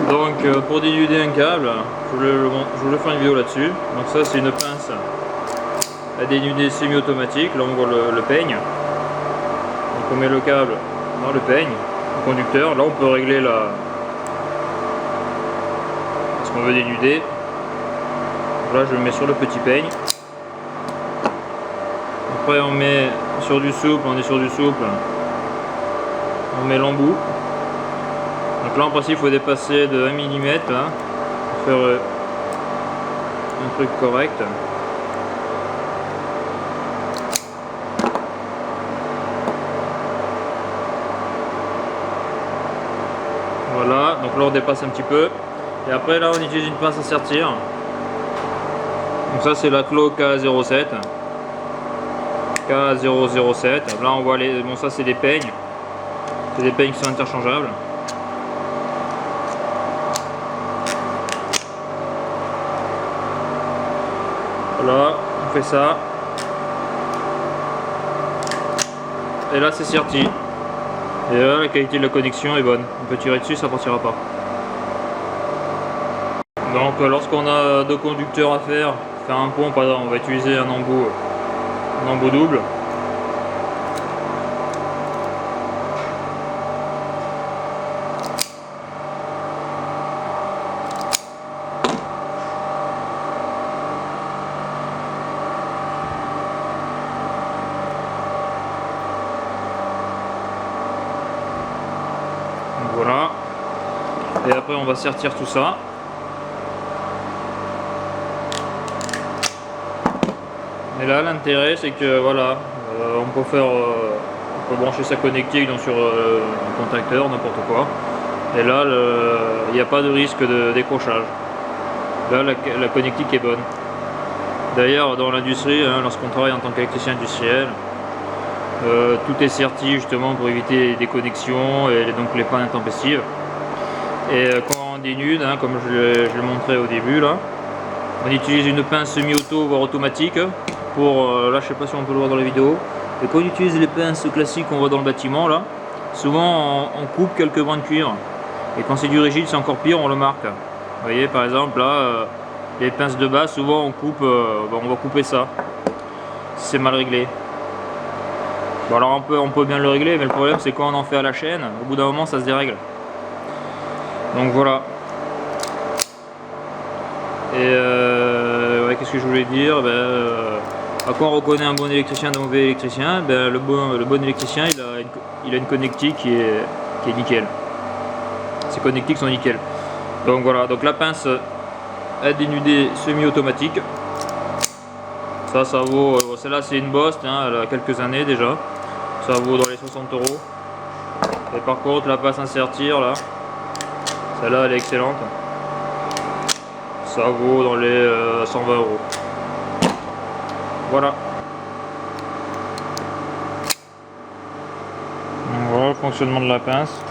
Donc pour dénuder un câble, je voulais faire une vidéo là-dessus. Donc ça c'est une pince à dénuder semi-automatique. Là on voit le peigne. Donc on met le câble dans le peigne, le conducteur. Là on peut régler ce qu'on veut dénuder. Donc là je le mets sur le petit peigne. Après on met sur du souple, on met l'embout. Donc là en principe il faut dépasser de 1 mm là, pour faire un truc correct. Voilà, donc là on dépasse un petit peu. Et après là on utilise une pince à sertir. Donc ça c'est la Clo K07. K007. Là on voit les. Bon ça c'est des peignes. C'est des peignes qui sont interchangeables. Voilà, on fait ça. Et là c'est serti. Et là la qualité de la connexion est bonne. On peut tirer dessus, ça partira pas. Donc lorsqu'on a deux conducteurs à faire un pont, par exemple, on va utiliser un embout double. Voilà, et après on va sertir tout ça. Et là l'intérêt c'est que voilà, on peut brancher sa connectique donc sur un contacteur, n'importe quoi. Et là il n'y a pas de risque de décrochage. Là la connectique est bonne. D'ailleurs dans l'industrie, hein, lorsqu'on travaille en tant qu'électricien industriel, tout est serti justement pour éviter les déconnexions et donc les pannes intempestives. Et quand on dénude, hein, comme je le montrais au début là, on utilise une pince semi-auto voire automatique pour, là je sais pas si on peut le voir dans la vidéo, et quand on utilise les pinces classiques qu'on voit dans le bâtiment là, souvent on coupe quelques brins de cuivre, et quand c'est du rigide c'est encore pire, on le marque. Vous voyez par exemple là, les pinces de base souvent on coupe, on va couper ça, si c'est mal réglé. Bon alors on peut bien le régler, mais le problème c'est quand on en fait à la chaîne, au bout d'un moment ça se dérègle. Donc voilà. Et ouais, qu'est-ce que je voulais dire, à quoi on reconnaît un bon électricien d'un mauvais électricien? Le bon électricien il a une connectique qui est nickel. Ses connectiques sont nickel. Donc voilà, donc la pince à dénuder semi-automatique. Ça vaut, celle-là c'est une Bost, hein, elle a quelques années déjà. Ça vaut dans les 60 €. Et par contre la pince à sertir là, celle-là elle est excellente. Ça vaut dans les 120 €. Voilà. Donc voilà le fonctionnement de la pince.